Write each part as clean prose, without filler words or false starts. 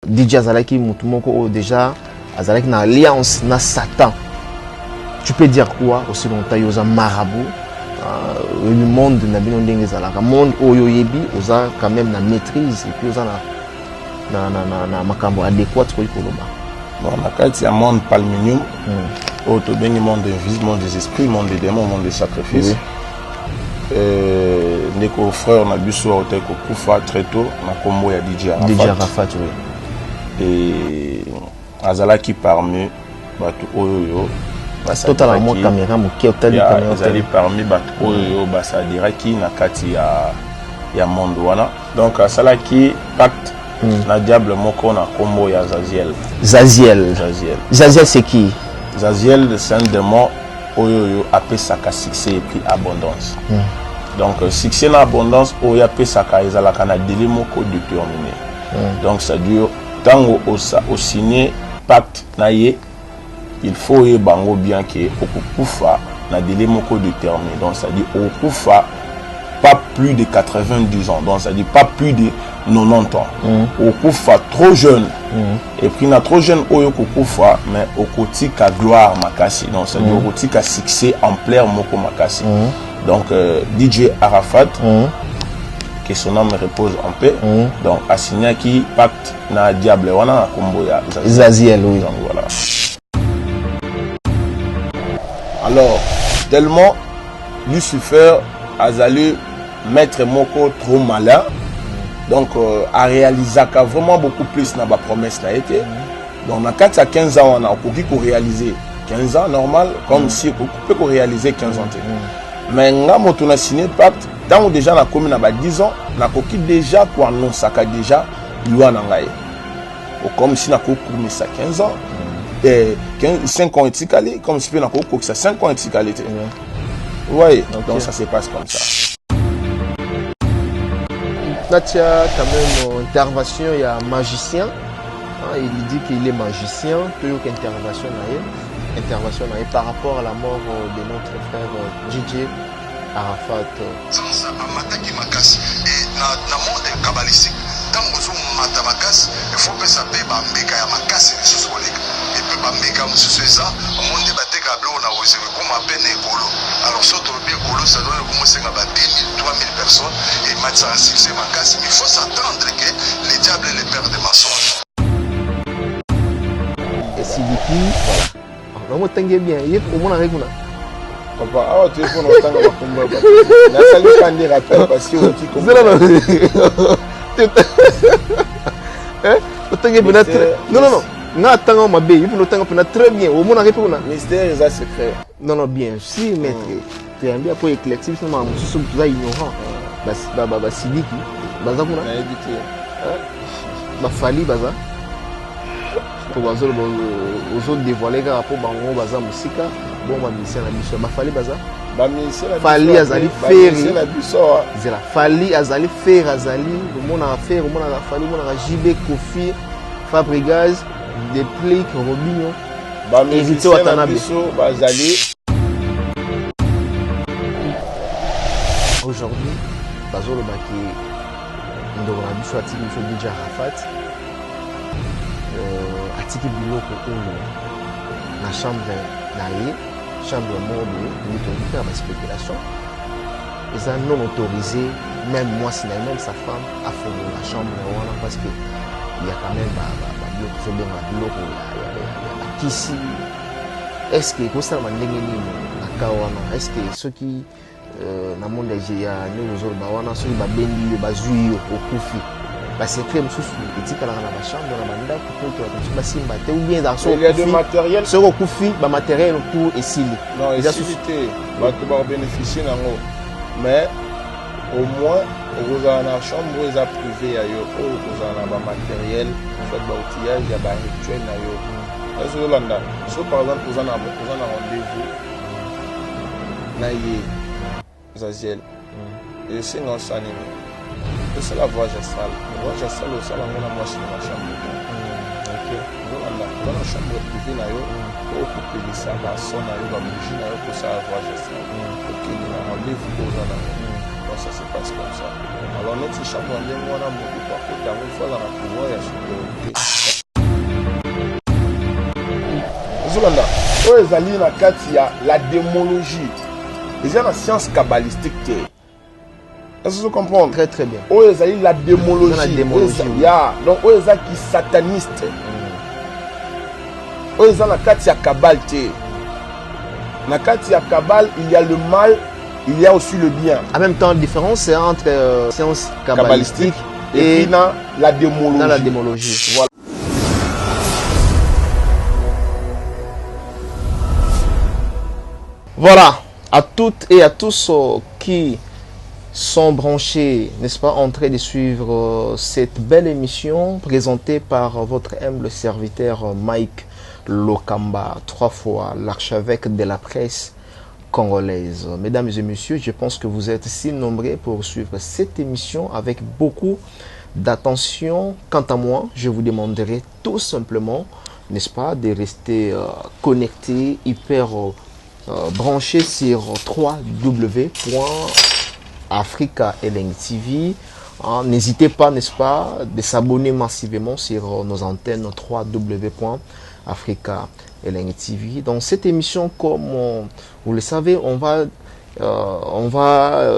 DJ Azalaki Mutumoko déjà Azalaki na alliance na Satan. Tu peux dire quoi aussi longtemps yoza marabout le monde na bino ndenge zalaka monde oyo yebi oza quand même na maîtrise et puis oza na makambo adéquat ko ikoloba. Bon na kati ya monde palminium auto bengi monde invisible, monde des esprits, monde des démons, monde des sacrifices. Neko frère na biso auto ko kufa très tôt na kombo ya DJ Arafat. DJ Arafat oui. Et Azalaki parmi batu oyo totalement caméra moké hôtel caméra Azali parmi batu oyo basadiraki na kati ya monde wana. Donc Azalaki pacte na diable moko na kombo ya Zaziel. Zaziel c'est qui? Zaziel c'est un démon oyo apesaka succès et puis abondance. Donc succès na abondance oyo apesaka ezalaka na délai moko déterminé. Donc ça dure tango au signer pacte na ye, il faut y bango bien que okufa na délai moko déterminé. Donc ça dit okufa pas plus de 90 ans. Donc ça dit pas plus de 90 ans. Okufa trop jeune. Et puis na trop jeune oyo okufa mais okotika gloire makasi. Donc ça dit okotika succès ampleur moko makasi. Donc DJ Arafat que son âme repose en paix. Donc assigné qui pacte na diable wana na kombo ya Zaziel oui. Donc voilà. Alors tellement Lucifer azali maître moko trop malin. Donc a réalisé vraiment beaucoup plus na ba promesse na été. Donc na 4 à 15 ans on a pour réaliser 15 ans normal comme si on peut réaliser 15 ans. Mais nga moto na signé pacte tant déjà na commune na 10 ans na koki déjà pour annoncer ka déjà loi na ngai. Comme si na ko koumi ça 15 ans et 5 ans etikali comme si na ko ça 5 ans etikali. Oui, donc ça se passe comme ça. Natia quand même intervention il y a magicien. Il dit qu'il est magicien, peu aucune intervention par rapport à la mort de notre frère DJ Arafat. Mataki makasi et na monde kabbalistique tant que mata makasi il faut que ça paie bambeka ya makasi lisusu koleka et puis bambeka mususu eza monde bateka blo na ozewe comme peine ekolo. Alors surtout le ekolo ça doit commencer à 2000 3000 personnes et match en succès makasi mais il faut s'attendre que les diables et les pères de mensonges. Et Sidiki voilà. On t'engue bien, il au moins avec nous. Papa, ah tu es pour nous tanga makumba. Na sali kandi rappel parce que on dit comme hein? On t'engue bien très. Non. Na tanga ma bé, il faut nous tanga très bien. Au moins avec nous. Mystère et ça secret. Non bien, si maître. Tu es bien pour éclaircir seulement nous sommes tous ignorants. Bah Sidiki, baza kuna. Na éviter. Bah fali baza. Pour aux autres dévoiler car pour bango baza musika bon ba mission na biso ba fali baza ba mission la fali azali faire la biso zela fali azali faire azali mona faire mona la fali mona JB Kofi Fabregas des pliques Robinho ba mission la biso bazali aujourd'hui bazolo baki ndoko na biso atiki biso DJ Arafat atiki biloko oyo na chambre na ye chambre mobile ni faire la spéculation ils ont non autorisé même moi si même sa femme à faire la chambre parce que il y a quand même bloc sur bien biloko ya kisi est-ce que ko ça mandenge ni na kawana est-ce que ceux qui na monde ya nous ba wana ceux ba bendi ba zui au kufi c'est très mususu etikala na ba chambre na banda pour que ba simba te ou bien dans son il y a de matériel ce ko kufi ba matériel tout et sili non et société ba to ba bénéficier nango mais au moins vous avez la chambre vous avez privé ya yo vous avez ba matériel soit ba outillage ya ba rituel na yo est-ce que landa so par exemple vous avez rendez-vous na ye Zaziel et c'est non sanime. C'est la voie gestuelle. La voie gestuelle, c'est la chambre. Ok. Voilà, dans la chambre privée, pour couper les sacs, la sonne, la bougie, pour ça, la voie gestuelle. Ok, il y a un rendez-vous pour ça. donc ça se passe comme ça. Alors net si chaque fois on a beaucoup par côté il faut la pouvoir ya supériorité. Zolanda oyo ezali na kati ya la démologie eza na science kabbalistique te. Est-ce que vous comprenez? Très très bien. Oyo ezali la démologie. La démologie. Donc oyo eza ki sataniste. Oyo eza na kati ya Kabbale te. Na kati ya Kabbale, il y a le mal, il y a aussi le bien. En même temps, la différence c'est entre science kabbalistique et dans la démologie. Dans la démologie. Voilà. Voilà, à toutes et à tous qui sont branchés, n'est-ce pas, en train de suivre cette belle émission présentée par votre humble serviteur Mike Lokamba, 3 fois l'archevêque de la presse congolaise. Mesdames et messieurs, je pense que vous êtes si nombreux pour suivre cette émission avec beaucoup d'attention. Quant à moi, je vous demanderai tout simplement, n'est-ce pas, de rester connectés, hyper branchés sur www.africa LNG TV. N'hésitez pas, n'est-ce pas, de s'abonner massivement sur nos antennes www.africa LNG TV. Dans cette émission, comme vous le savez, on va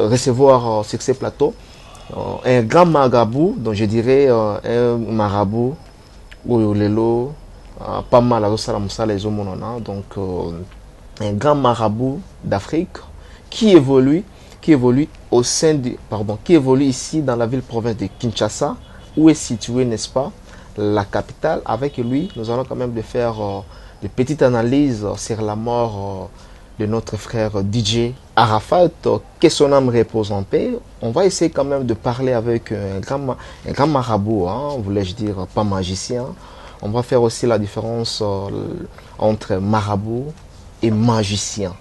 recevoir sur ces plateaux un grand marabout, donc je dirais un marabout Oyolelo, pas mal à donc un grand marabout d'Afrique qui évolue au sein de, qui évolue ici dans la ville-province de Kinshasa, où est située, n'est-ce pas, la capitale. Avec lui, nous allons quand même faire de petites analyses sur la mort de notre frère DJ Arafat, que son âme repose en paix. On va essayer quand même de parler avec un grand marabout, voulais-je dire, pas magicien. On va faire aussi la différence entre marabout et magicien.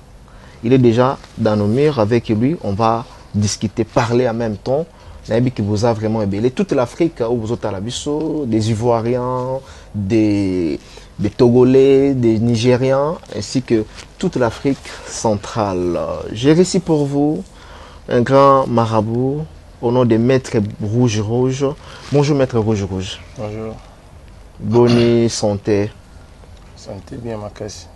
Il est déjà dans nos murs. Avec lui, on va discuter, parler en même temps. Naïbi qui vous a vraiment ébélé. Toute l'Afrique, où vous êtes à la Bissau, des Ivoiriens, des Togolais, des Nigériens, ainsi que toute l'Afrique centrale. J'ai réussi pour vous un grand marabout au nom de Maître Rouge. Bonjour Maître Rouge. Bonjour. Bonne santé. Santé bien, ma casse.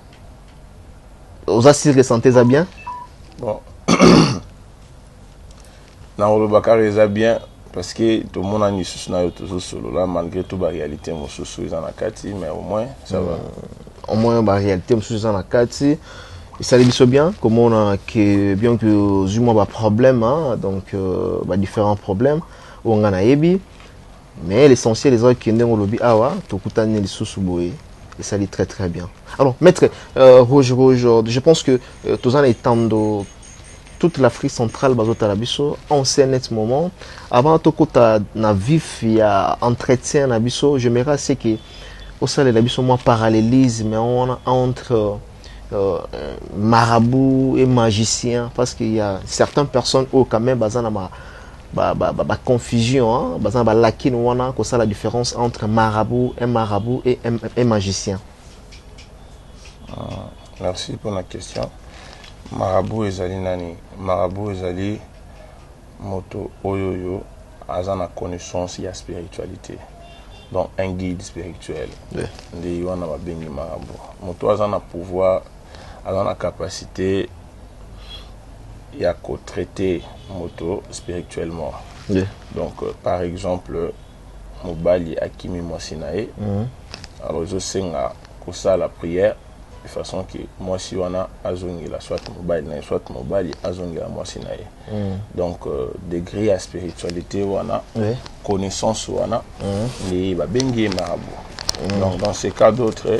Vous assurez santé ça bien? Bon. Non, le Bakar est bien parce que tout le monde a une solo là, malgré toute la réalité, mon sous en Akati, mais au moins ça va. Au moins la réalité, mon sous en Akati. Ça les dit bien, comme on a que bien que nous avons des problèmes, donc différents problèmes, on a ébi, mais l'essentiel les autres qui ont lobby tout le temps les sous-bois. Et ça dit très très bien. Alors, Maître Rouge, je pense que tous en étant de toute l'Afrique centrale, en ce moment, avant tout na vif, il y a entretien na biso, j'aimerais c'est que au sein de la biso moi parallélisme entre marabout et magicien, parce qu'il y a certaines personnes où quand même confusion, la différence entre marabout et magicien. Merci pour la question. Marabout ezali nani? Marabout ezali moto oyoyo azana connaissance ya spiritualité. Donc un guide spirituel. Ndi wana babengi marabout. Moto azana pouvoir, azana capacité ya ko traiter moto spirituellement. Donc par exemple mobali akimi mwasinae. Alors je senga kosa la prière de façon que moi si on a azongi la soit mobile azongi la mwasinae. Donc degré à spiritualité wana, connaissance wana, ni babengi marabout. Donc dans ces cas d'autres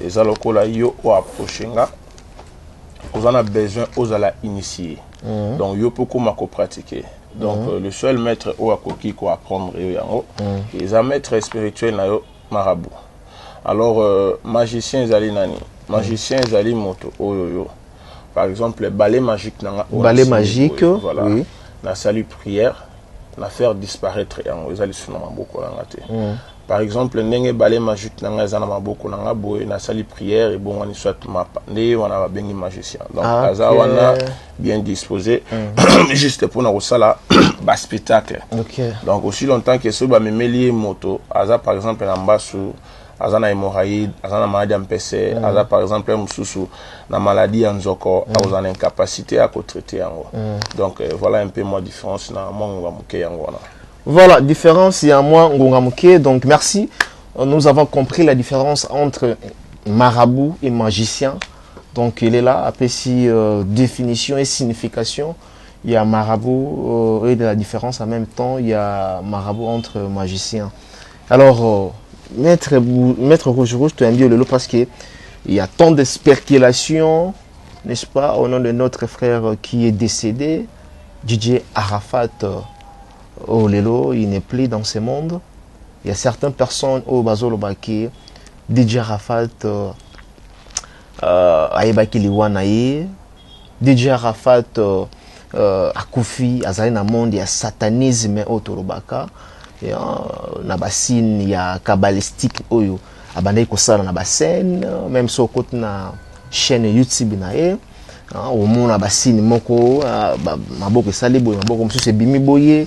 les alokola yo o approchenga on a besoin aux à la initier. Donc yo peut comment pratiquer. Donc le seul maître ou akoki ko apprendre yango les maîtres spirituels na yo marabout. Alors magicien zali nani? Magicien zali moto oyoyo. Par exemple le balai magique nanga. Balai magique, voilà. Oui. Na salut prière, na faire disparaître yango zali sunama boko ngate. par exemple ndenge balé majute na nga zana maboko na nga boye na sali prière et bon on soit mapa ndé wana ba bengi magicien donc aza wana bien disposé juste pour na sala ba spectacle donc aussi longtemps que so ba memeli moto aza par exemple na mbasu aza na hémorroïde aza na maladie mpese aza par exemple mususu na maladie ya nzoko aza na incapacité à traiter yango donc voilà un peu moi différence na monga muke yango wana. Voilà, différence, il y a moi, Ngongamouké. Donc, merci. Nous avons compris la différence entre marabout et magicien. Donc, il est là, après si définition et signification. Il y a marabout et de la différence en même temps. Il y a marabout entre magicien. Alors, Maître Rouge, tu as dit le lot parce qu'il y a tant de spéculations, n'est-ce pas, au nom de notre frère qui est décédé, DJ Arafat. Oh Lelo, il n'est plus dans ce monde. Il y a certaines personnes au Bazolo Baki, DJ Arafat, Aïbaki Liwanaye, DJ Arafat, Akoufi, Azalina Monde, il y a satanisme au Torobaka, il y a Nabassine, il y a Kabbalistique, Oyo, Abandai Kosala Nabassine, même sur côté na chaîne YouTube Nae. Au monde Nabassine, Moko, Maboko Salibo, Maboko Moussou Bimi Boye.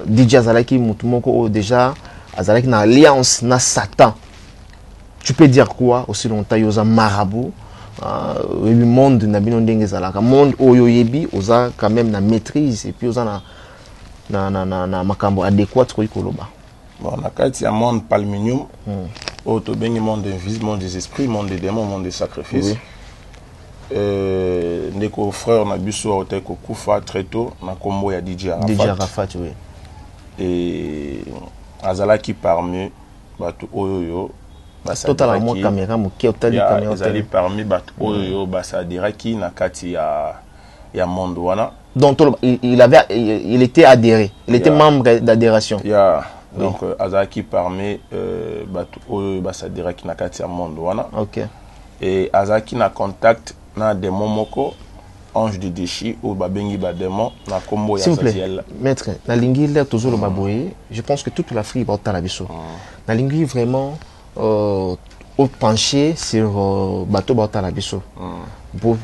DJ Azalaki Moutumoko déjà Azalaki na alliance na Satan. Tu peux dire quoi aussi longtemps yoza marabout le monde na bino ndenge zalaka monde oyo yebi oza quand même na maîtrise et puis oza na makambo adéquat ko ikoloba. Bon na kati ya monde palminium o to bengi monde invisible, monde des esprits, monde des démons, monde des sacrifices. Ndeko frère na biso ote ko kufa très tôt na kombo ya DJ Arafat. DJ Arafat oui. Et azalaki parmi batu oyo totalement caméra muke otali caméra azali parmi batu oyo basadiraki na kati ya monde wana. Donc il était adhéré, il était membre d'adhération. Donc azalaki parmi batu oyo basadiraki na kati ya monde wana. OK. Et azalaki na contact na démon moko ange de déchi ou babengi ba démon na kombo ya Zaziel. Maître na lingi là toujours le baboye, je pense que toute l'Afrique va au biso. Na lingi vraiment au pencher sur bateau ba biso. Pour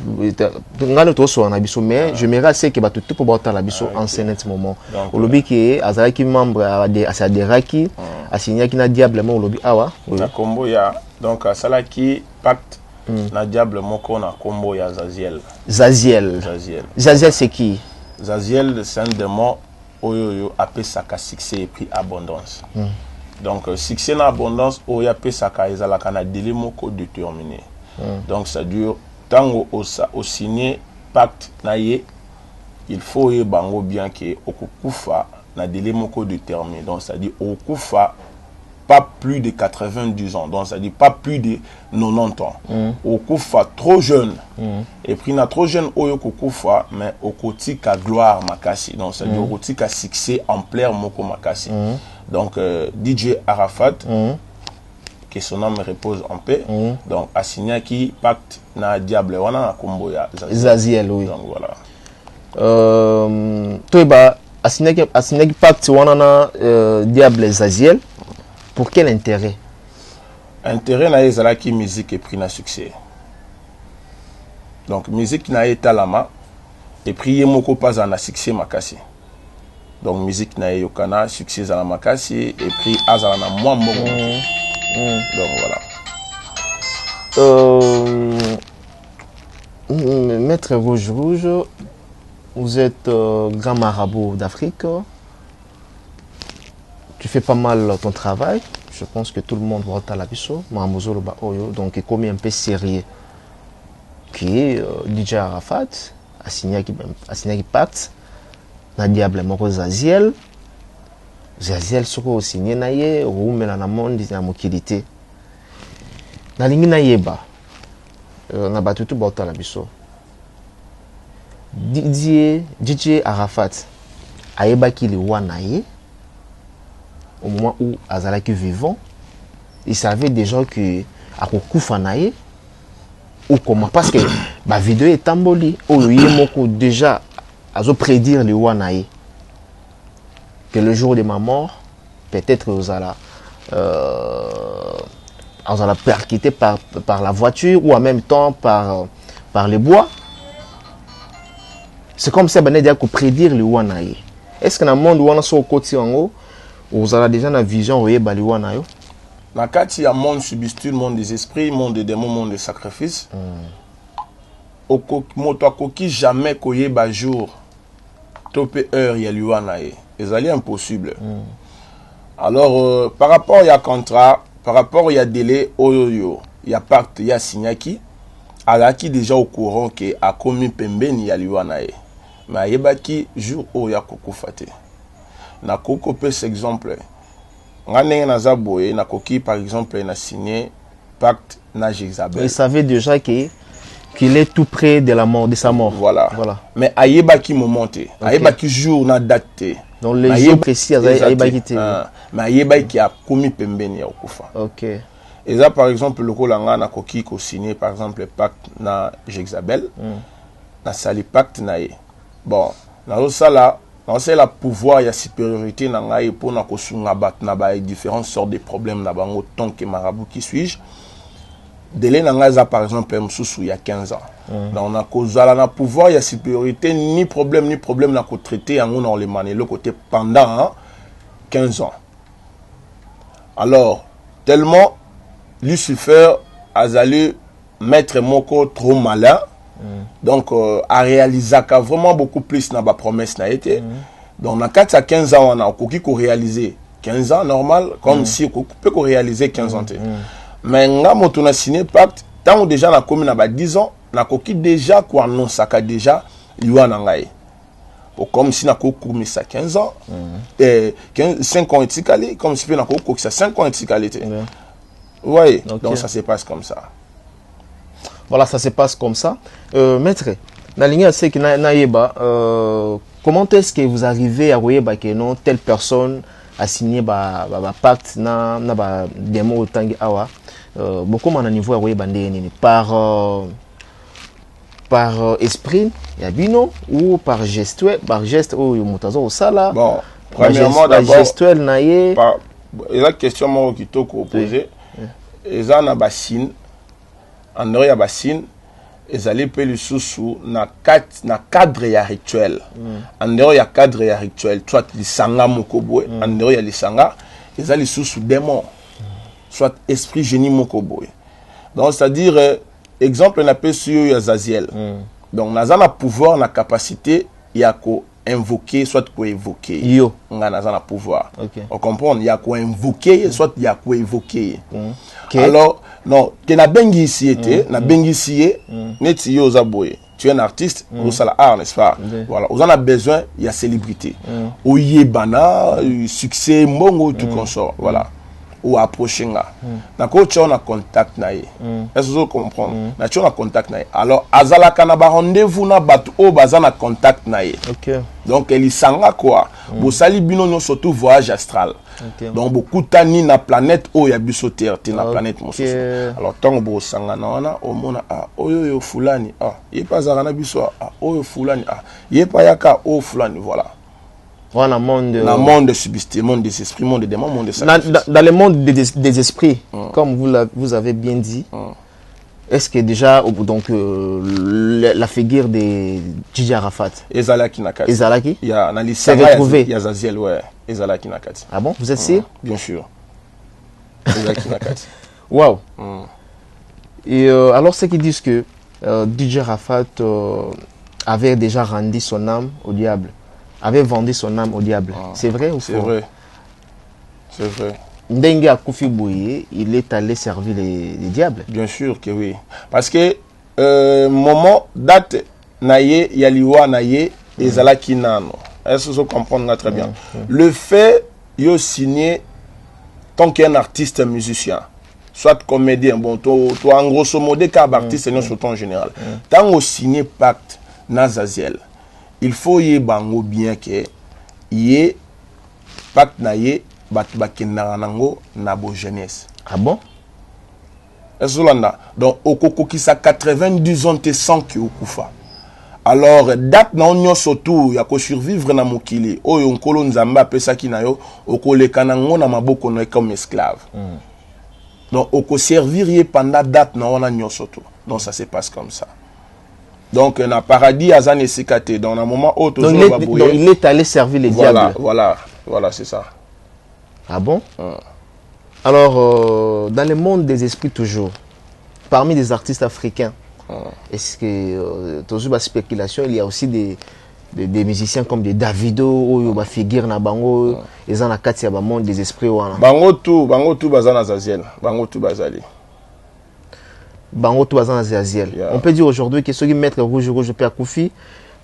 ngalo to so na biso mais je me rappelle que bateau tout pour ba biso en ce moment. Au lobby qui azalaki membre à aderaki asignaki na diablement au lobby awa na kombo ya donc asalaki pacte na diable moko na kombo ya Zaziel. Zaziel c'est qui? Zaziel c'est un démon oyo apesaka succès et puis abondance. Donc succès na abondance oyo apesaka ezalaka na délai moko déterminé. Donc ça dure tango au signer pacte na ye il faut y bango bien que okukufa na délai moko déterminé. Donc ça dit okufa pas plus de 90 ans, donc ça dit pas plus de 90 ans. Okufa trop jeune. Et puis na trop jeune oyo kufa mais okotika gloire makasi. Donc ça dit okotika succès ampleur moko makasi. Donc DJ Arafat que son âme repose en paix. Donc assigné qui pacte na diable wana na kombo ya Zaziel oui. Donc voilà. Toiba assigné qui pacte wana na diable Zaziel. Pour quel intérêt? Intérêt na ezala ki musique et prix na succès. Donc musique na etalama et prix yemoko pas en succès makasi. Donc musique na yokana succès za makasi et prix azala na moi moko. Donc voilà. Maître Rouge, vous êtes grand marabout d'Afrique. Tu fais pas mal ton travail. Je pense que tout le monde va à la biso. Donc, il est un peu sérieux. Qui est DJ Arafat, a signé pacte. Na diable moko Zaziel. Zaziel soko signé na ye, rumela na monde na mokilité. Na lingi na yeba. Na batutu ba à la biso. DJ Arafat ayeba ki li wana ye. Au moment où azalaki vivant, il savait déjà que à Kufanaye ou comment parce que la vidéo est tamboli ou moko déjà azo prédire le wanaye que le jour de ma mort peut-être ozala on a percuté par la voiture ou en même temps par les bois. C'est comme ça ben dire que prédire le wanaye. Est-ce que dans le monde où on a son côté en haut, vous avez déjà une vision où il y a le wanayo? Dans il y a monde substitut, monde des esprits, monde des démons, monde des sacrifices. Au moto koki jamais koye ba jour topé heure ya liwanaye. C'est impossible. Alors par rapport il y a contrat, par rapport il y a délai oyoyo, il y a pacte, il y a signaki. Alaki déjà au courant que a commis pembeni ya liwanaye. Mais yebaki jour o ya kokufate. Na koko pe exemple. Ngane na zaboye na koki par exemple na signé pacte na Jezabel. Il savait déjà qu'il est tout près de la mort, de sa mort. Voilà. Mais ayebaki momenté. Ayebaki jour na date. Donc les jours précis ayebaki te. Mais ayebaki a commis pembeni ya okufa. OK. Et ça par exemple le kolanga na koki ko signé par exemple pacte na Jezabel. Na sali pacte na ye. Bon, na ça là c'est la pouvoir, il y a supériorité dans la pour na kosunga bat na ba différentes sortes de problèmes na bango tant que marabout qui suis-je. Délai na par exemple msusu il y a 15 ans. Donc on a kozala na pouvoir, il y a supériorité ni problème na ko traiter en on les mané le côté pendant 15 ans. Alors, tellement Lucifer a allé mettre moko trop malin. Donc, à réaliser vraiment beaucoup plus dans la promesse n'a été. Donc, dans 4 à 15 ans, on a réalisé 15 ans normal, comme si on peut réaliser 15 ans. Mais on a signé pacte, tant déjà on a commis 10 ans, on a déjà quoi non ça déjà l'Uanangaï. Comme si on a commis ça 15 ans, 5 ans et comme si on a commis ça 5 ans et oui, donc ça se passe comme ça. Voilà, ça se passe comme ça. Maître, dans la c'est que comment est-ce que vous arrivez à voir que non telle personne a signé un pacte na démo autant awa beaucoup à niveau à voir par esprit yabino ou par geste ou mutazo au sala. Bon, premièrement d'abord gestuel naie. La question moi qui t'a posé, eza na bassine. En dehors ya bassine, ils allaient payer le sous na cadre ya rituel. En dehors ya cadre ya rituel, soit lisanga mokoboe, en dehors ya lisanga, ils allaient sous démon, soit esprit génie mokoboe. Donc c'est-à-dire exemple na pe sur ya Zaziel. Donc naza na pouvoir na capacité ya ko invoquer soit ko évoquer. Yo, nga naza na pouvoir. Okay. On comprend, il y a ko invoquer soit il y a ko évoquer. Okay. Alors, non, tu as bengi ici été, na bengi ici, net yo zaboye. Tu es un artiste, au sala art, n'est-ce pas? Voilà, on a besoin, il y a célébrité. Ou yebana, succès, mongo, tout consort, voilà. Ou approcher nga. Na ko tu as contact na ye. Est-ce que vous comprenez? Na tu as contact na ye. Alors, azala kana ba rendez-vous na batu o bazana contact na ye. OK. Donc elle sanga quoi? Bo sali bino no surtout voyage astral. Okay. Donc beaucoup tani na planète o ya biso terre, na planète mosusu. Alors tant bo sanga na wana o mona oyo fulani yepa zara na biso oyo fulani yepa yaka o fulani voilà. Voilà monde dans le monde subsisté, monde des esprits, monde des démons, monde des sacrifices. Dans le monde des esprits, comme vous avez bien dit. Est-ce que déjà donc la figure de Dj Arafat Ezalaki Nakati. Ezalaki? Il y a c'est retrouvé. Il y a Zaziel, ouais. Ezalaki Nakati. Ah bon, vous êtes sûr? Bien sûr. Ezalaki Nakati. Waouh. Et alors ceux qui disent que Dj Arafat avait déjà rendu son âme au diable, avait vendu son âme au diable. C'est vrai ou faux? C'est vrai. C'est vrai. Ndengue à Kofi Boye, il est allé servir les diables. Bien sûr que oui. Parce que moment, date, naye, yaliwa naye, ezalaki nano. Est-ce que vous comprenez très bien? Le fait, il signé tant qu'un artiste musicien, soit comédien, bon, toi en grosso modo, car artiste, c'est surtout en général. Tant qu'on signé pacte, Nazaziel, il faut y bango bien que y pacte naye, na bo jeunesse. Ah bon? Donc, au koko qui sa 90 ans te sent que au kufa. Alors date na onyo surtout ya ko survivre na mokili oyo nkolo nzamba apesaki na yo okolekana ngo na maboko no comme esclave. Donc oko servir pendant date na ona nyoso tout. Donc ça se passe comme ça. Donc na paradis azan esikate dans un moment où donc il est allé servir les diables. Voilà, c'est ça. Ah bon? Alors dans le monde des esprits toujours, parmi les artistes africains, est-ce que toujours la spéculation, il y a aussi des musiciens comme des Davido ou des figures na bango, ils ont la carte ya monde des esprits wana. Bango tout bazana Zaziel, bango tout bazali. Bango tout bazana Zaziel. On peut dire aujourd'hui que ceux qui mettent rouge pe akufi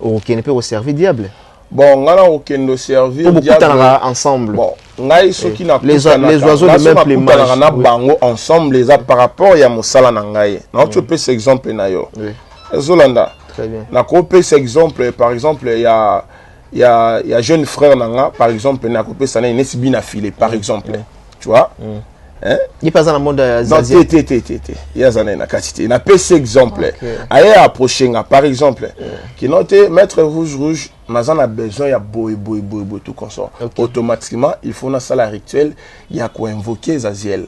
ou qui ne peut au servir diable. Bon, ngana okendo servir diable ensemble. Bon, ngai soki na les oiseaux de même plumage. Na bango ensemble les par rapport ya mosala na ngai. Na tu peux cet exemple na yo. Oui. Zolanda. Très bien. Na copé cet exemple par exemple il y a jeune frère nanga par exemple na copé ça na inesibi na filé par exemple. Tu vois? Hein? Il passe dans le monde Zazie. Non, il y a na quantité. Na pe cet exemple. Aye approcher par exemple qui note mettre rouge mais on a besoin il y a boy tout comme ça. Automatiquement il faut dans salle rituel il y a quoi invoquer Zaziel.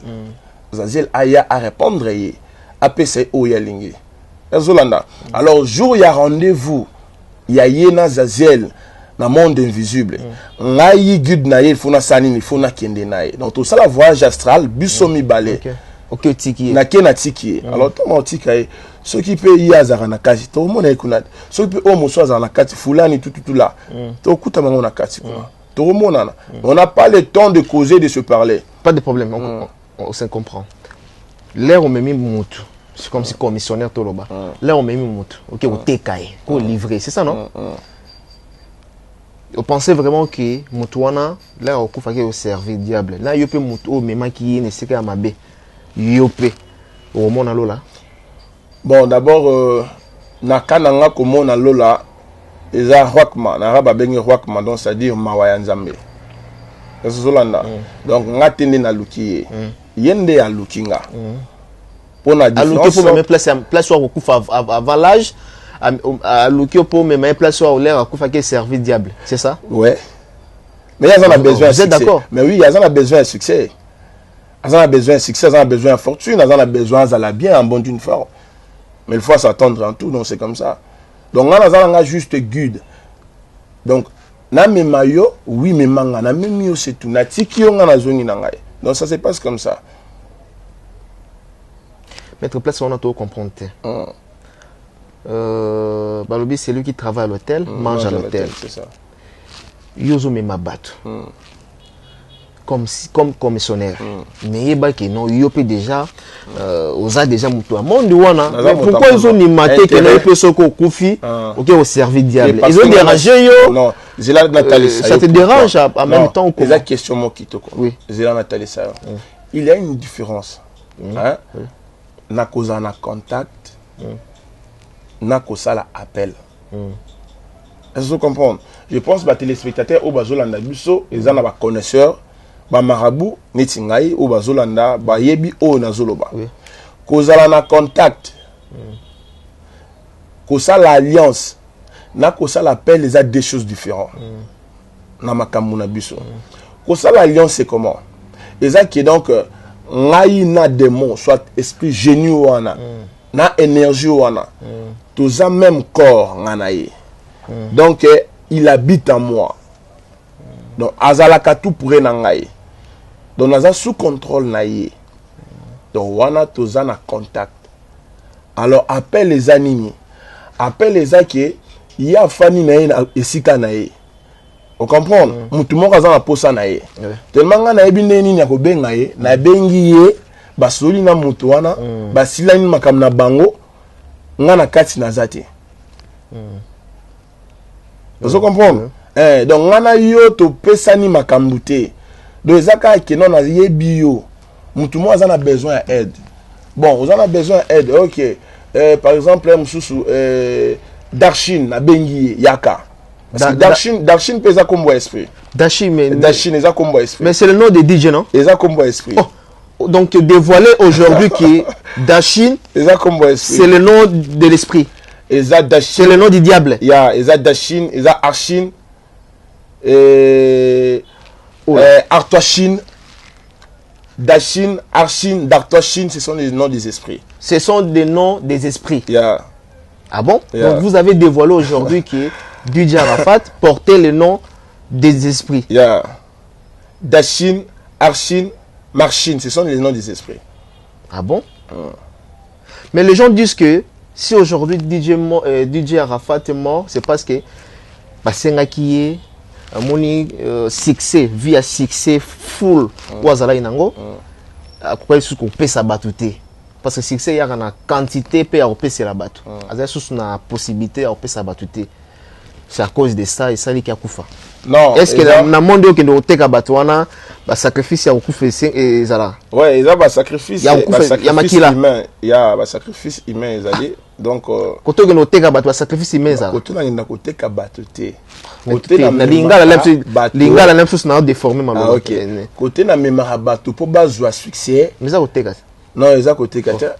Zaziel aya à répondre y APC o ya lingi. Zolanda. Alors jour il y a rendez-vous il y a yena Zaziel dans le monde invisible. Ngai guide na il faut na sanini il faut na kende na. Donc tout ça la voyage astral bisomi balé. OK tiki. Na kena tiki. Alors tout mon tiki ceux qui peut y azara na kati to mona ikunat. Ceux qui peut au moso azara na kati fulani tout là. To kuta mango na kati quoi. To mona na. On n'a pas le temps de causer de se parler. Pas de problème. On se comprend. L'air on me mis mutu. C'est comme si commissionnaire toloba. L'air on me mis mutu. OK, au tekaye, ko livrer, c'est ça non? Vous pensez vraiment que Moutouana, là, on peut faire servir diable. Là, il peut Moutou, mais qui ne sait qu'à ma bé. Il peut. Au monde à l'ola. Bon, d'abord, Nakananga, comme on a l'ola, ils ont Rwakma, Naraba Bengi Rwakma, donc c'est-à-dire Mawayanzambe. C'est ce que donc, on a tenu à l'oukier. Yende à l'oukinga. Pour la différence. Pour me place où on avant l'âge. À l'oukier pour me mettre place où l'air à couper servir diable. C'est ça? Ouais. Mais il y a besoin de succès. Vous êtes d'accord? Mais oui, il y a besoin de succès. Il y a besoin de succès, il y a besoin de fortune, il y a besoin de la bien en bonne d'une forme. Mais il faut s'attendre en tout, donc c'est comme ça. Donc on a juste guide. Donc, na me mayo, oui, mais manga, na me mio c'est tout. Na tiki on a zoni nangai. Donc ça se passe comme ça. Mettre place, on a tout comprendre. Balobi, c'est lui qui travaille à l'hôtel, mange à l'hôtel. C'est ça. Yozo me mabat. Comme commissionnaire. Mais il y a non, il y a déjà, osa déjà moutou. Monde wana. Pourquoi ils ont maté que les personnes qui koufi, ok, au service diable. Ils ont dérangé yo. Non, Zéla Nathalie. Ça te dérange en même temps ou c'est la question moi qui te connais. Oui. Zéla Nathalie ça. Il y a une différence. Hein? Na cause na contact. Na kosa la appel. Est-ce que vous comprenez? Je pense que les téléspectateurs au Bazolanda Busso, ils ont des connaisseurs, ba marabout, netingai au Bazolanda, ba yebi o nazoloba. Kosa na contact. Kosa l'alliance. Na kosa l'appel, les a deux choses différentes. Na makamuna Busso. Kosa l'alliance c'est comment? Les a qui donc ngai na démon, soit esprit génie ou ana. Na énergie wana tous a même corps nganaye donc il habite en moi donc azalaka tout pour nangaye donc naza sous contrôle naye donc wana tous a na contact alors appelle les animés appelle les aki il a fani naye na esika naye on comprend mutu moko azana posa naye tellement nganaye bineni nya ko benga ye na bengi ye basoli na mutu wana basilani makam na bango ngana kati na zate vous comprenez donc ngana yo to pesani makambu te donc ezaka ke non na yebi yo mutu mo azana besoin d'aide bon vous en avez besoin d'aide OK par exemple mususu Darshin na bengi yaka Darshin pesa comme esprit Darshin eza comme esprit mais c'est le nom de DJ non eza comme esprit donc dévoiler aujourd'hui que Darshin c'est le nom de l'esprit eza C'est Dashin, le nom du diable. ya eza Dashin, eza Arshin, Artoishin, Dashin, Arshin, Dartoishin, ce sont les noms des esprits. Ce sont des noms des esprits. Ya. Ah bon? Yeah. Donc vous avez dévoilé aujourd'hui que DJ Arafat portait le nom des esprits. Ya. Dashin, Arshin, Marshin, ce sont les noms des esprits. Ah bon? Mais les gens disent que si aujourd'hui DJ Arafat est mort, c'est parce que Basenga qui est moni succès, via succès full wazala inango, quoi sous qu'on peut s'abattre. Parce que succès il y a une quantité peut on peut se rabattre. Azay sous une possibilité on peut s'abattre. C'est à cause de ça et ça qui a kufa. Non. Est-ce que dans le monde qui nous teka batwana ba sacrifice ya kufa et zala. Ouais, il y a un sacrifice. Il y a makila. Humain. Il y a un sacrifice humain ezali. Donc quand on nous teka batwa sacrifice mais zala. Quand on a côté kabatoté. Côté na lingala la même chose na déformé ma. Ah OK. Côté na mémoire bateau pour bazwa succès. Mais ça côté non, ils ont côté kate.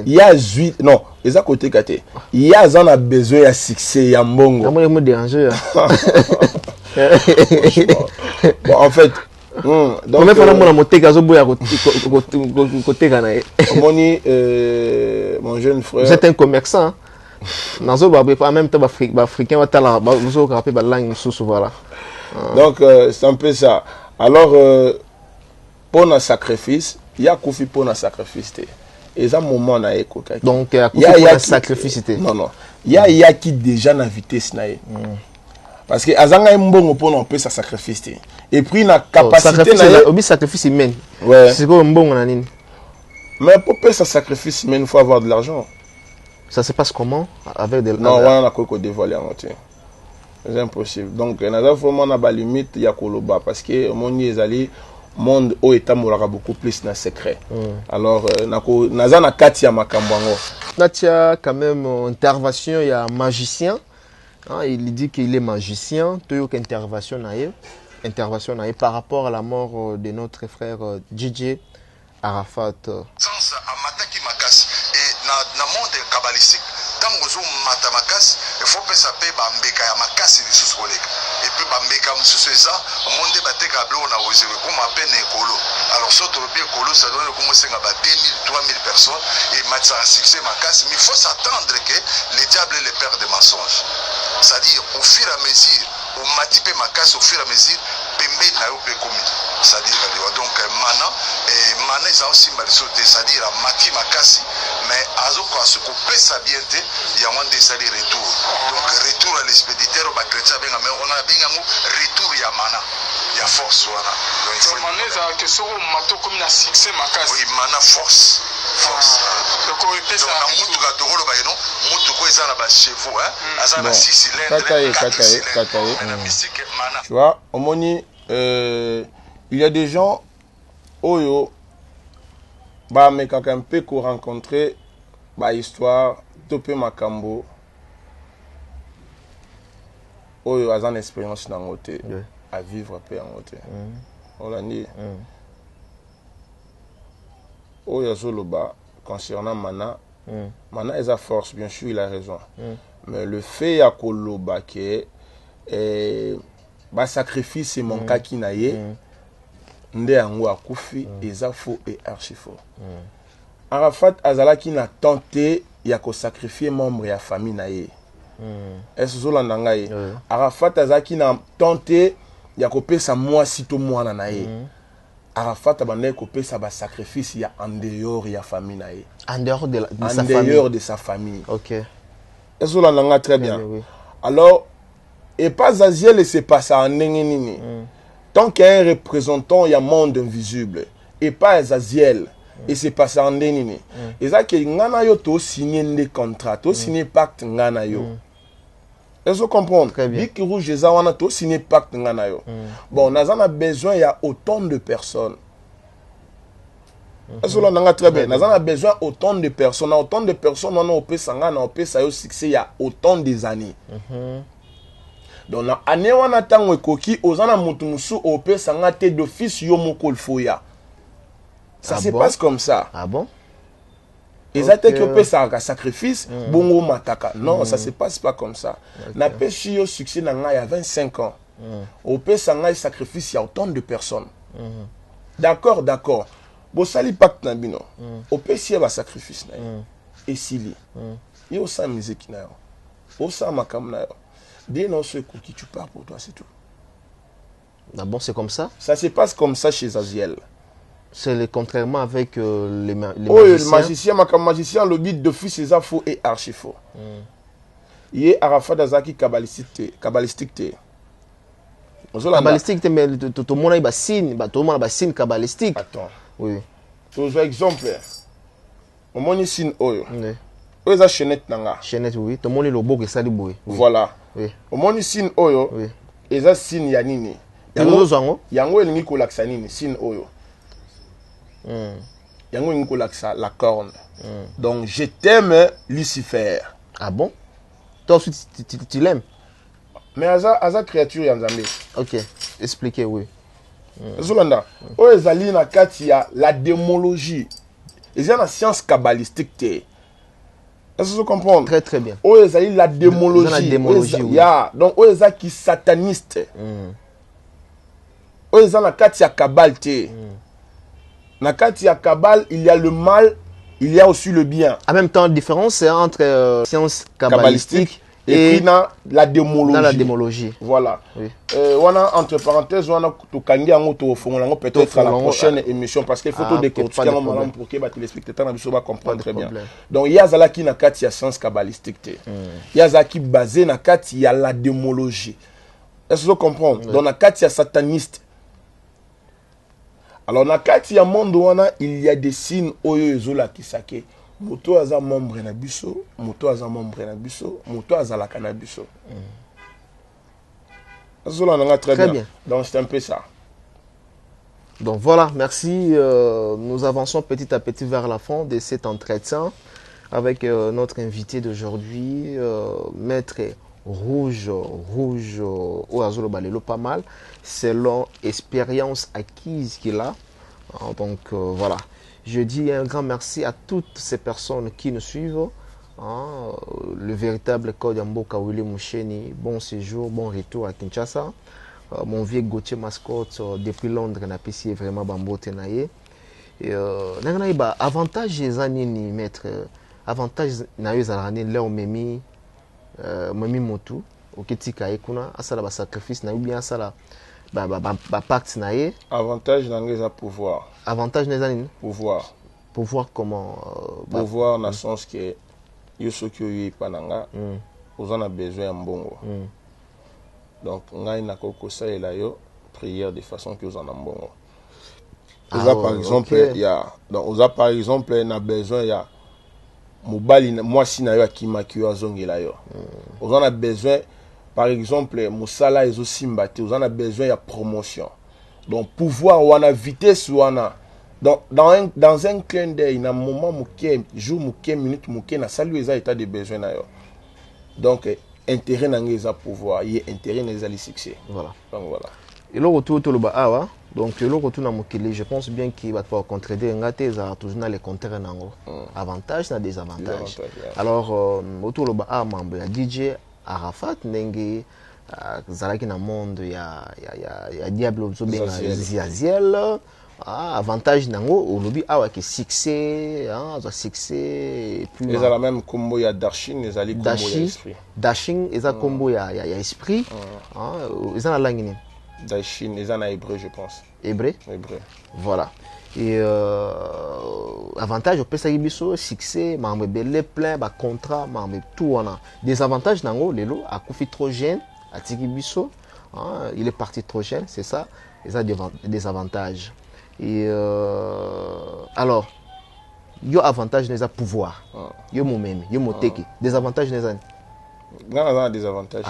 Il y a 8 non, ils ont côté kate. Il y a un besoin de succès ya mbongo. Moi me déranger. Bon, en fait, donc mais pendant mon côté gazo boya côté kana. Mon jeune frère. Vous êtes un commerçant. Nazo ba en même temps africain va tala ba vous rappeler ba langue sous voilà. Donc c'est un peu ça. Alors pour un sacrifice il y a Koufi pour un sacrifice. Et ça, moment, on a écouté. Donc, il y a un sacrifice. Non. Il y a qui déjà na vitesse. Parce que Azanga est bon pour un peu sa sacrifice. Et puis, la capacité. Sacrifice humain. Ouais. C'est quoi un bon on mais pour faire sa sacrifice humain, il faut avoir de l'argent. Ça se passe comment? Avec des. Non, on a quoi dévoiler en entier. C'est impossible. Donc, il y a vraiment une limite, il y a Koloba. Parce que mon est allé. Monde au état mourra beaucoup plus dans secret. Alors naza na kati ya makambango. Natia quand même intervention il y a magicien. Il dit qu'il est magicien. Toyo intervention naie par rapport à la mort de notre frère DJ Arafat. Sans amataki makasi et na monde kabbalistique tango zo mata makasi il faut que ça paye bambeka ya makasi lisusu koleka. Et puis bambeka mususu eza monde bateka blo na ozero comme à peine écolo. Alors surtout le bien écolo ça donne comme c'est ngaba 2000 3000 personnes et matza succès makasi mais il faut s'attendre que les diables est le père des mensonges. C'est-à-dire au fur et à mesure au matipé makasi au fur et à mesure pembe na yo pe komi. C'est-à-dire donc mana ils ont aussi c'est-à-dire mati makasi mais azoko a ce qu'on peut s'abienter il y a moins de ça des retours. Donc retour à l'expéditeur au chrétien benga mais on a bien un retour ya mana ya force voilà. Donc il faut maneza que so mato comme na succès makasi. Oui mana force. Donc on peut ça mutu ga tokolo ba non mutu ko eza na ba chevaux hein azana 6 cylindres 4 cylindres. Tu vois omoni il y a des gens oyo ba me quelqu'un peut qu'on rencontrer ba histoire topé makambo oyo azan expérience dans côté à vivre peu en côté on l'a dit oyo zoloba concernant mana mana est à force bien sûr il a raison mais le fait ya koloba que ba sacrifice c'est mon cas qui naie nde yango akufi eza faux et archi faux. Arafat azalaki na tenté ya ko sacrifier membre ya famille na ye. Est-ce zolanda ngai? Arafat azalaki na tenté ya ko pesa mwasi to mwana na ye. Arafat abandai ko pesa ba sacrifice ya en dehors ya famille na ye. En dehors de sa famille. En dehors de sa famille. OK. Est-ce zolanda ngai très bien. Alors et pas Aziel et c'est pas ça en nini. Tant qu'il y a un représentant, il y a un monde invisible. Et pas Azaziel. Et c'est pas ça en déni. Et ça que ngana yo to signé des contrats, to signé pacte ngana yo. Est-ce que vous comprenez? Très bien. Biki rouge eza wana to signé pacte ngana yo. Bon, on a besoin il y a autant de personnes. Est-ce que l'on a très bien? On a besoin autant de personnes, on a peut sangana, on peut ça yo succès il y a autant des années. Donc na année wana tango ekoki ozana mutu musu ope sanga te d'office yo moko foya. Ça se passe comme ça. Ah bon? Ezate qui peut ça sacrifice, bongo mataka. Non, ça se passe pas comme ça. Na péchi au succès na nga il y a 25 ans. Au peut ça nga sacrifice il y a autant de personnes. D'accord, d'accord. Bo sali pacte na bino. Au peut si va sacrifice na. Et sili. Yo sa musique na yo. O sa makam na yo. Bien non ce coup qui tu pars pour toi c'est tout. Ah bon, c'est comme ça? Ça se passe comme ça chez Aziel. C'est contrairement avec les magiciens. Le magicien, ma magicien, le but de fils, c'est faux et archi faux. Il est Arafat Azaki kabbalistique. Kabbalistique, mais tout le monde a un signe kabbalistique. Attends. Oui. Par exemple, au moins un signe oyo. Où est la chaînette nanga? Chaînette, oui. Tout le monde est le beau que ça dit boy. Voilà. Oui. Au moins un signe oyo. Oui. Et ça signe yanini. Yango elingi kolakisa nini signe oyo. Yango elingi kolakisa la corne. Donc je t'aime Lucifer. Ah bon? Toi aussi tu l'aimes? Mais aza créature ya Nzambe. OK, expliquez oui. Zolanda, o ezali na kati ya la démologie. Ezali na science kabbalistique te. Est-ce que vous comprenez? Très très bien. O ezali la démologie. La démologie, oui. Donc o ezali ki sataniste. O ezali na kati ya Kabbal te. Na kati ya Kabbal, il y a le mal, il y a aussi le bien. En même temps, différence c'est entre science kabbalistique et puis la démologie. Dans la démologie. Voilà. Oui. Voilà, entre parenthèses, on a tout kangi en auto peut-être à la prochaine émission parce qu'il faut tout décortiquer pour que les téléspectateurs ne comprennent très bien. Donc il y a zalaki na kati ya science kabbalistique te. Il y a zalaki basé na kati ya la démologie. Est-ce que vous comprenez? Donc na kati ya sataniste. Alors, na kati ya monde wana, il y a des signes oyo ezola kisake. Moto aza membre na biso, moto aza membre na biso, moto aza la kana biso. Azola nanga très bien. Donc c'est un peu ça. Donc voilà, merci. Nous avançons petit à petit vers la fin de cet entretien avec notre invité d'aujourd'hui, Maître Rouge, au Azolo Balelo, pas mal, selon expérience acquise qu'il a. Donc voilà, je dis un grand merci à toutes ces personnes qui nous suivent. Le véritable code Mboka Willy Moucheni, bon séjour, bon retour à Kinshasa. Mon vieux Gauthier Mascotte depuis Londres n'a pas essayé vraiment bambote naie. Avantage des années ni maître, avantage naïs à l'année là on memi motu oketika ekuna asala ba sacrifice na bien asala ba pacte naie. Avantage n'angez à pouvoir. Avantage des années. Pouvoir comment? Pouvoir dans le sens que yoso qui yi pananga, vous en a besoin en bongo. Donc ngai na koko sa ela yo prière de façon que vous en a bongo. Par exemple, il y a donc par exemple na besoin il y a mobali moi si na yo akima ki yo zongela yo. Vous en a besoin par exemple musala ezo simbate, vous en a besoin il y a promotion. Donc pouvoir wana vitesse wana dans un clin d'œil na moment muke jour muke minute muke na salu eza état de besoin na yo. Donc intérêt n'angeza pouvoir, y intérêt n'eza le succès. Voilà. Donc voilà. Et le retour to le ba donc le retour na mokili, je pense bien qu'il va pouvoir contredire ngate za toujours les contraires nango. Avantage na désavantage. Alors autour le ba membre ya DJ Arafat ndenge zalaki na monde ya Diablo Zobenga Ziaziel. Avantage nango olobi awa ke succès za succès et puis ils ont la même combo ya Dashin les ali combo ya esprit Dashin eza combo ya esprit ils ont la langue ni Dashin ils ont en hébreu je pense hébreu voilà et avantage au pesa biso succès mambe belé plein ba contrat mambe tout wana désavantage nango lelo akufi trop jeune atiki biso il est parti trop jeune c'est ça ils ont des avantages. Et alors, il y a avantage dans le pouvoir. Il y a même, il y a des avantages dans le il y a des avantages.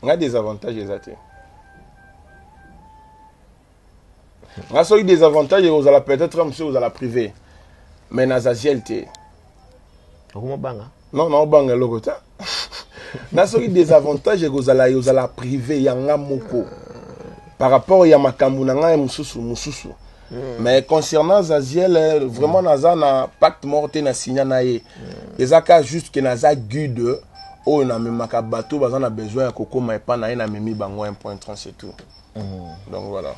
Il y a des avantages. Il y a des avantages, vous allez peut-être vous allez privé. Mais dans Aziel, comment banga? Non, banga logota. Il y a des avantages, vous allez privé, il y a un moko. Par rapport à Makambu nanga mususu Mais concernant Zaziel, vraiment naza na pacte morte na signa na ye. Ezaka juste que naza guide o na memaka bateau bazan a besoin koko mais pas na na memi bango 1.30 c'est tout. Donc voilà.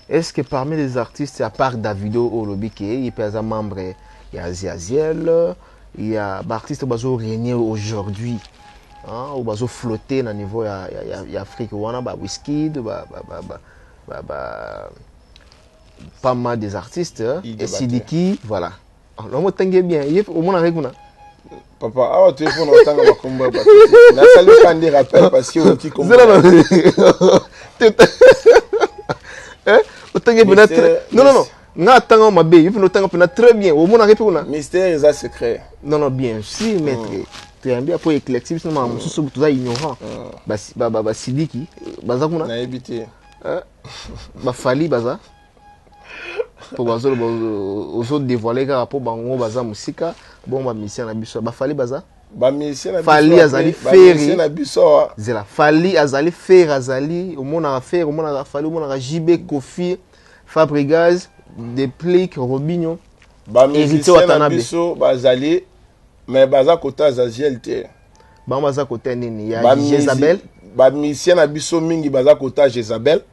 Est-ce que parmi les artistes, à part Davido Olobike, il y a un membre, il y a Ziaziel, il y a des artistes qui ont régné aujourd'hui, ou qui ont flotté au niveau de l'Afrique, il y a Wizkid, pas mal des artistes, et Sidiki, voilà. Le mot est bien, au moins avec vous. Papa, ah, tu es pour nous tanga makumba bateau. Na salu kandi rappel parce que on dit comme non. Nga tanga mabe, il faut tanga très bien. Au moins on a mystère est un secret. Non, bien sûr, maître. Tu es bien pour éclectique, sinon on se tout ignorant. Bah Sidiki, baza kuna. Na éviter. Fali baza. Pour baza aux autres dévoiler car pour bango baza musika, bon ba mission na biso. Fali baza. Ba mission na biso. Fali azali faire. Mission na biso. Zela Fali azali faire azali, au monde a faire, au monde a Fali, au monde a JB Kofi, Fabregas, Deplique, Robinho. Ba mission na biso bazali mais baza kota Zaziel te. Ba baza kota nini ya Jezabel. Ba mission na biso mingi baza kota Jezabel.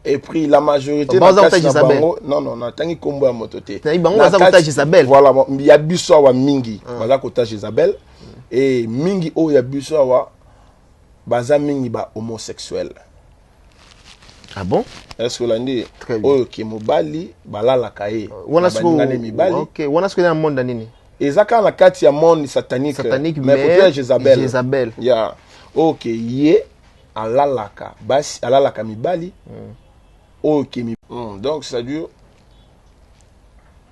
Et puis la majorité non, tangi kombo ya mototé. Jezabel. Voilà, il y a biso wa mingi, baza kota Jezabel et mingi o ya biso wa baza mingi ba homosexuel. Ah bon? Est-ce que l'andi o ki mobali balala kaye. Wana OK, wana ce que dans monde nini? Ezaka na kati ya monde satanique. Mais pour Jezabel. Jezabel. Ya. OK, yé alalaka, basi alalaka mibali. Ok, donc ça dure.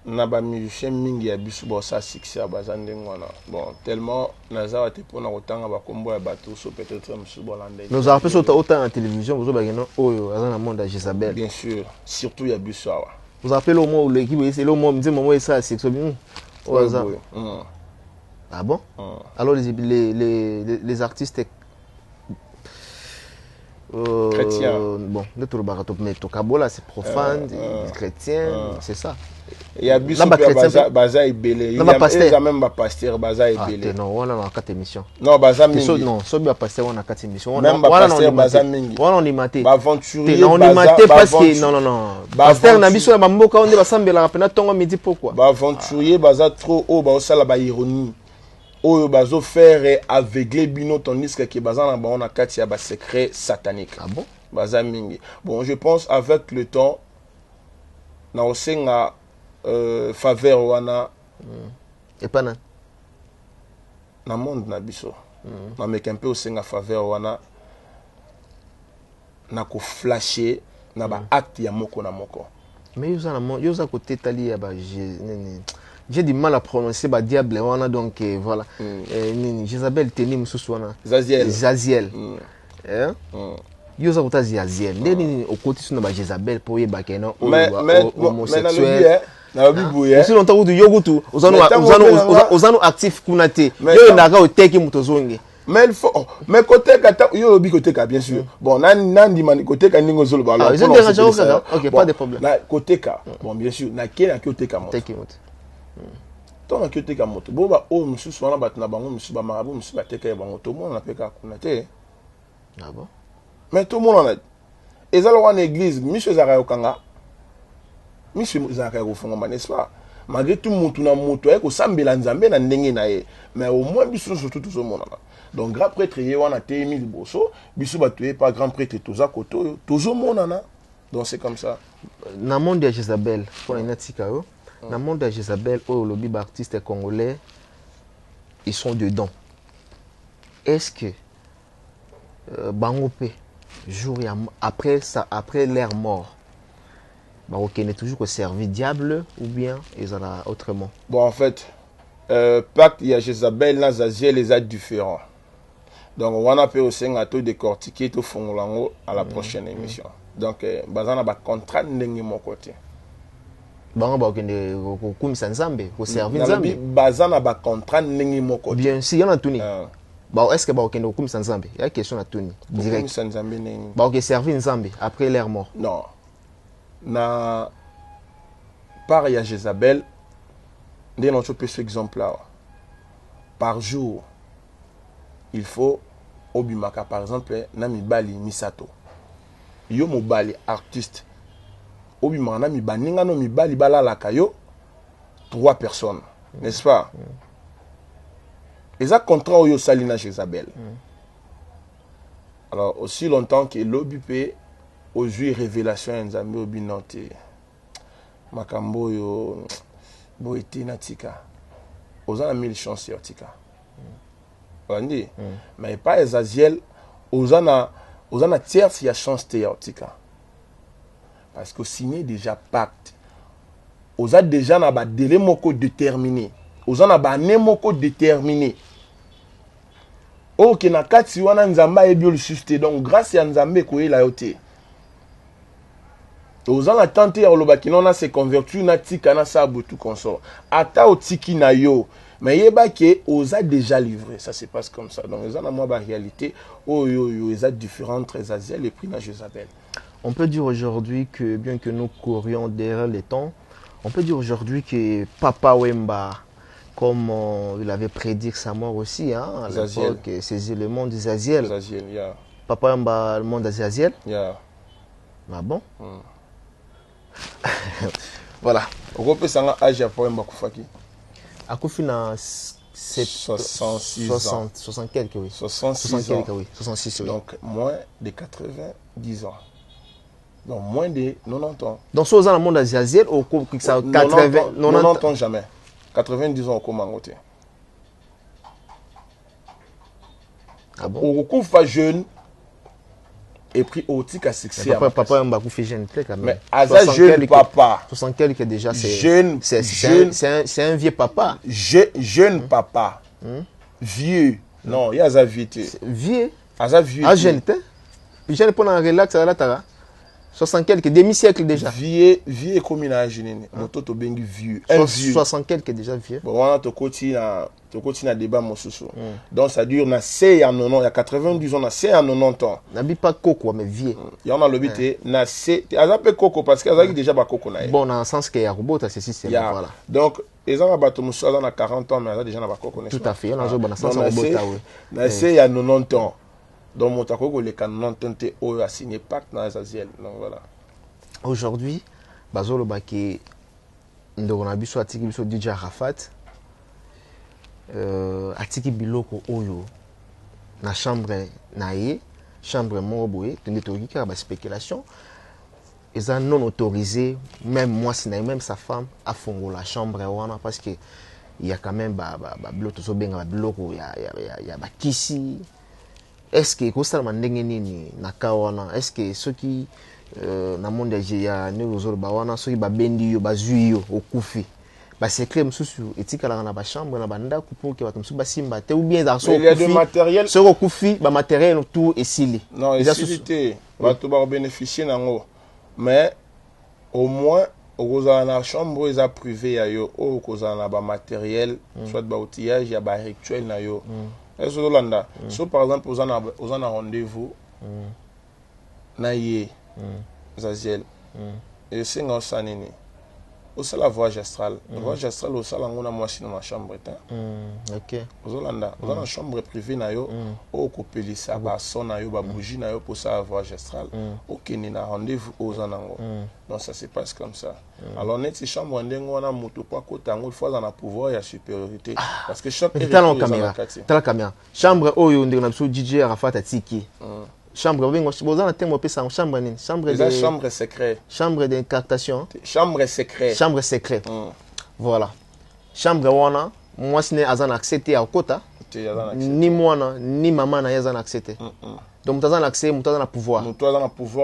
Naba musicien mingi ya bisu bo sa succès bazande ngwana. Bon, tellement naza te pona kotanga ba kombo ya bateau so peut-être musu bolande. Nous avons fait autant en télévision, vous avez oyo azana monde à Jezabel. Bien sûr, surtout ya bisu awa. Vous appelez au mot l'équipe c'est le mot me dit moment ça c'est Ah bon? Alors les artistes chrétien. Bon, c'est profane, chrétien, c'est ça. Il y a biso baza ibele. Il y a même ba pasteur baza ibele. Non, on a 4 émissions. Non, baza mingi. Non, so ba pasteur on a 4 émissions. Même ba pasteur baza mingi. On a maté. Ba aventurier baza. On maté parce que non. Pasteur na biso ba mboka on ba sambela pena tongo midi pourquoi? Ba aventurier baza trop haut ba osala ba ironie. Oyo bazo faire aveugler bino tandis que baza na ba on a kati ya ba secret satanique. Ah bon? Baza mingi. Bon, je pense avec le temps na osenga faveur wana et pas na monde na biso. Na meka un peu osenga faveur wana na ko flasher na ba acte ya moko na moko. Mais yoza côté tali ya ba j'ai du mal à prononcer ba diable wana donc voilà. Jezabel teni mususu wana. Zaziel. Yoza kota Zaziel. Ndeni okoti suna ba Jezabel po yeba kena homosexuel. Na bibuye. Si longtemps du yogutu ozano actif kunate. Yo ndaka oteki mutozonge. Mais il faut mais côté kata yo bi côté ka bien sûr. Bon nandi man côté ka ningo zolo ba. OK, pas de problème. Na côté ka. Bon bien sûr, na kena côté ka moto. Teki moto. Ton côté ka moto. Bo ba o mususu wana batna bango mususu ba marabu mususu ba teka bango to mo na peka kunate. Ah bon? Mais tout le monde en a. Ezalo wana église, monsieur Zakayo Kanga. Monsieur Zakayo Fonga, n'est-ce pas? Malgré tout mutu na mutu ko sambela nzambe na ndenge na ye. Mais au moins biso surtout tout ce monde là. Donc grand prêtre ye wana te Emile Bosso, biso batué pas grand prêtre toza koto, tozo monana. Donc c'est comme ça. Na monde de Jezabel, pour la natika yo. Na monde de Jezabel, au lobby artistes congolais, ils sont dedans. Est-ce que Bangopé jour après ça, après leur mort, Baroque est toujours servi diable ou bien ils en ont autrement? Bon, en fait, pacte, il y a Jezabel, Zaziel, les a différents. Donc, on a pu aussi décortiquer tout fond à la prochaine émission. Donc, on a un contrat de mon côté. Bien sûr, il y en a tout. Est-ce que Baroque est Sanzambe? Il y a une question à tout. Direct. Baroque servir Nzambe après leur mort. Non. Na part il y a Jézabel dès notre petit exemple là par jour il faut obimaka par exemple nami bali misato yo mobali artiste obimaka nami baninga no mibali balalaka yo 3 personnes n'est-ce pas et ça contrat oyo salina Jézabel alors aussi longtemps que l'obipé aujourd'hui révélation nzambe obinante makambo yo boete natika ozana 1000 chances yotika Wandi mais pas Ezaziel ozana tierce ya chance te yotika parce que signé déjà pacte oza déjà na ba délai moko déterminé ozana ba ne moko déterminé ok na kati wana nzamba ebio lisuste donc grâce ya nzambe koyela yo te ozana tante ya olobaki nona se convertir na tika na sabu tout consort ata otiki na yo mais yeba ke oza déjà livré ça se passe comme ça donc ozana moi ba réalité oyo eza différentes Ezaziel et puis na Jézabel. On peut dire aujourd'hui que bien que nous courions derrière les temps, on peut dire aujourd'hui que Papa Wemba, comme il avait prédit sa mort aussi, hein, à l'époque, c'est le monde d'Ezaziel. Yeah. Papa Wemba, le monde d'Ezaziel. Yeah. Ah bon? Voilà. On peut savoir âge à Papa Wemba Koufaki. Akufi na 66 ans. 60 quelques, oui. 66 ans. Oui. 66, oui. Donc, moins de 90 ans. Donc, moins de 90 ans. Donc, si vous avez le monde d'Ezaziel, au cours de 90 ans jamais. 90 ans au Komangote. Ah bon? Au cours jeune, et puis au tika succès. Papa Mba Koufi jeune, quand même. Mais à ça, jeune papa. 60 quelques déjà, c'est jeune. C'est un vieux papa. Jeune papa. Vieux. Non, il y a ça vieux. Vieux? Ah, vieux. Ah, jeune, puis jeune pour un relax à la tara. 60 quelques, demi-siècle déjà. Vieux comme il a jeune. Moto to bengi vieux. Un vieux. 60 quelques déjà vieux. Bon, on a to continue à débat mon souci. Donc ça dure na c'est en 90, il y a 90 ans, na c'est en 90 ans. Nabi pas coco mais vieux. Il y en a le but na c'est azapé coco parce que azaki déjà ba coco na. Bon dans le sens que ya robot c'est système voilà. Donc les gens bato muso na 40 ans mais azaki déjà na ba coco. Tout à fait, on a zo dans sens robot oui. Na c'est il y a 90 ans. Donc mon takoko le 90 ans te o a signé pacte na Ezaziel. Donc voilà. Aujourd'hui, bazolo baki ndoko na biso atiki biso DJ Arafat. Atiki biloko oyo na chambre na ye chambre moko boye tende toki ka ba spéculation eza non autorisé même moi si na même sa femme a fongo la chambre wana parce que il y a quand même ba biloko so benga ba biloko ya ba kisi est-ce que ko sala ndenge nini na kawana est-ce que soki na monde ya ne ozolo ba wana soki ba bendi yo ba zui yo okufi ba secret mususu etikala na ba chambre na banda pour que bato mususu basimba te ou bien dans son matériel ce okufi ba matériel tout esili non esili bato ba bénéficier nango mais au moins okozala na chambre eza privé ya yo o kozala na ba matériel soit ba outillage ya ba rituel na yo est-ce que Landa so par exemple ozana rendez-vous na ye Ezaziel et c'est un sanini au la voyage astral voyage astral au sala ngona moi sino na chambre ta OK ozolanda ozana chambre privée na yo o kopelisa ba son na yo ba bougie na yo pour ça voyage astral okeni na rendez-vous ozana ngo donc ça se passe comme ça alors net chambre ndengo wana moto pa kota ngo fois dans la pouvoir ya supériorité parce que chaque tala caméra chambre oyo ndeko na biso DJ Arafat atiki chambre bengo bozana tembo pesa chambre nini chambre secret chambre d'incartation chambre secret voilà chambre wana moi sine azana accepté à kota ni mwana ni maman na yazana accepté donc mutazana accès mutazana pouvoir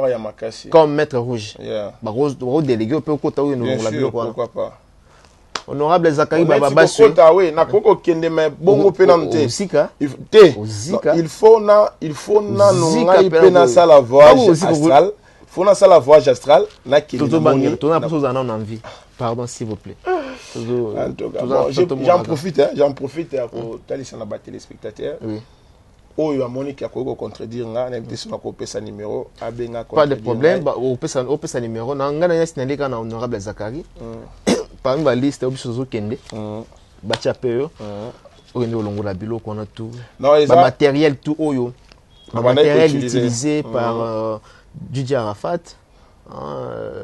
ya makasi comme maître rouge ba rose délégué peut kota oui nous la biloko pourquoi pas honorable Zakari Baba Basu oui na koko kende me bongo penante zika il faut na nunga ipena sala voyage astral faut na sala voyage astral na kende tout bangi tout na pour ça en envie pardon s'il vous plaît j'en profite pour talisa na ba téléspectateurs oui oyo amoni ki akoko contredire nga na invitation na ko pesa numéro abenga pas de problème ba o pesa numéro na nga na yasi na leka na honorable Zakari parmi la liste, il y a Kende, Bachapeo, Bilo, qu'on a tout. Non, ils matériel tout oyo. Matériel utilisé par Didier Arafat.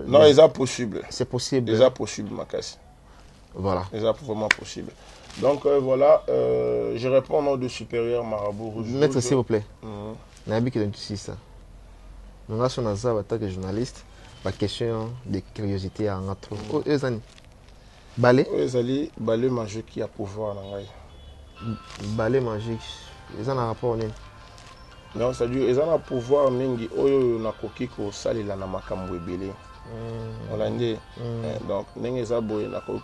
Non, ils sont possible. C'est possible. Ils sont possible, Makassi. Voilà. Ils sont vraiment possible. Donc voilà, je réponds au nom du supérieur Marabout Rouge. Maître, s'il vous plaît. Nabi qui donne ça. Nous avons un attaque de journaliste. La question de curiosité à notre. Oh, Ezani. Balé. Ezali, balé magique qui a pouvoir dans la. Balé magique. Ils en ont rapport. Non, c'est-à-dire ils ont un pouvoir mingi oyo na koki ko salela na makambo ebele. Olande. Donc ndenge za boye na ko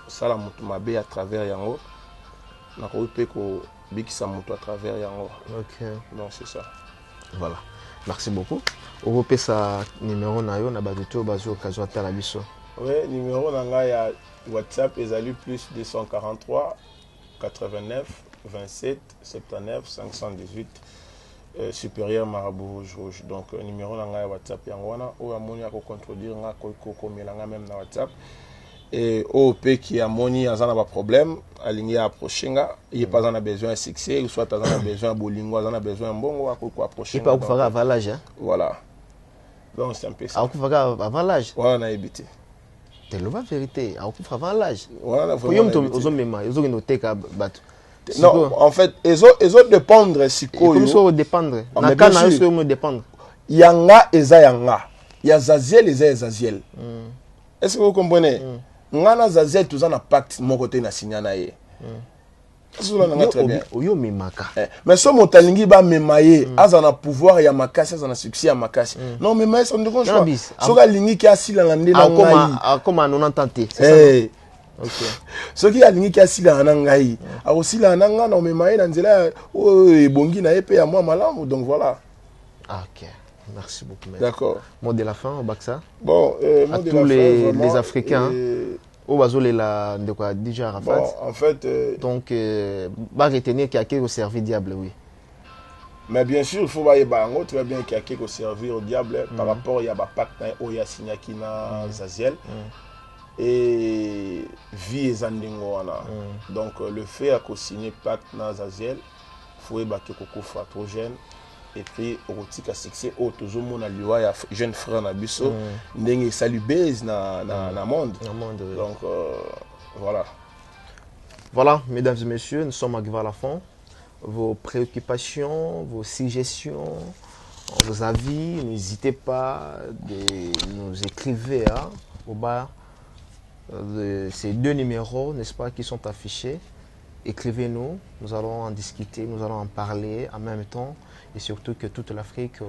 sala mutu mabe à travers yango. Na ko pe ko bikisa mutu à travers yango. OK. Donc c'est ça. Voilà. Merci beaucoup. Au pesa numéro na yo na baduto bazo occasion à la biso. Oui, numéro na nga ya WhatsApp ezali plus 243 89 27 79 518 supérieur Marabout Rouge. Donc numéro na nga ya WhatsApp yangwana o amoni ako contrôler nga ko melanga même na WhatsApp. Et au pays qui a moni a un problème, aligné approcher nga, il pas en a besoin de succès, ou soit en a besoin de bolingo, en a besoin de bon, ou quoi approcher. Il pas faire avalage hein. Voilà. Donc c'est un peu ça. A faire avalage. Voilà, on a évité. C'est la vérité. A faire avalage. Voilà, non, en fait, ils ont dépendre si quoi. Comme ça dépendre. Na kana yo me dépendre. Yanga eza yanga. Ya Zaziel eza Zaziel. Est-ce que vous comprenez? Ngana Zaziel tout ça na pacte mon côté na signé na ye. Très bien. Mais ce motalingi ba memaye azana pouvoir ya makasi azana succès ya makasi. Non mais mais on ne comprend pas. Soka lingi ki asila na ndela ngai. Comme on entend c'est ça. OK. Ce qui a lingi ki asila na ngai. A osila na nga na memaye na nzela o ebongi na epe ya moi malamu donc voilà. OK. Merci beaucoup. D'accord. Mot de la fin au Baksa. Bon, à tous les Africains. Au Bazole la de quoi déjà Arafat. Bon, en fait. Donc, va retenir qu'il y a qui au servir diable, oui. Mais bien sûr, il faut voir très bien qu'il y a qui au servir au diable par rapport à la pacte Oya Sinyakina Zaziel et vie et Zandingoana. Donc, le fait à co-signer pacte na Zaziel, il faut que Koko soit trop jeune. Et puis, au rotique à succès, toujours mon allié, jeune frère Nabiso, n'engue salut base na monde. Donc, voilà. Voilà, mesdames et messieurs, nous sommes arrivés à la fin. Vos préoccupations, vos suggestions, vos avis, n'hésitez pas de nous écrire au bas de ces deux numéros, n'est-ce pas, qui sont affichés. Écrivez-nous, nous allons en discuter, nous allons en parler en même temps. Et surtout que toute l'Afrique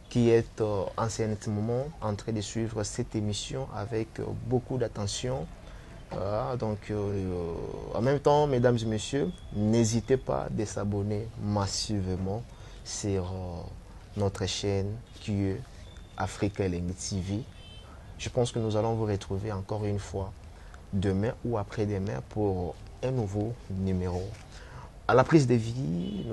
qui est en ce moment en train de suivre cette émission avec beaucoup d'attention. Donc en même temps, mesdames et messieurs, n'hésitez pas à s'abonner massivement sur notre chaîne qui est Africa Elengi TV. Je pense que nous allons vous retrouver encore une fois demain ou après-demain pour un nouveau numéro. À la prise de vie,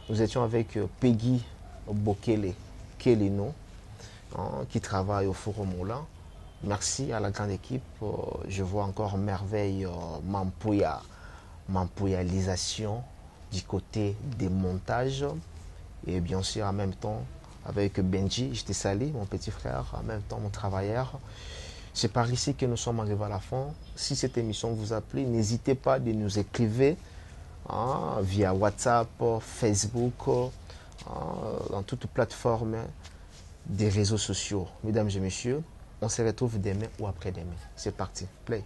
nous étions avec Peggy Bokele Kelino, qui travaille au Forum Moulin. Merci à la grande équipe. Je vois encore merveille Mampouya-lisation du côté des montages. Et bien sûr, en même temps, avec Benji, je te salue, mon petit frère, en même temps, mon travailleur. C'est par ici que nous sommes arrivés à la fin. Si cette émission vous a plu, n'hésitez pas de nous écrire via WhatsApp, Facebook, dans toutes plateformes des réseaux sociaux. Mesdames et messieurs, on se retrouve demain ou après-demain. C'est parti. Play.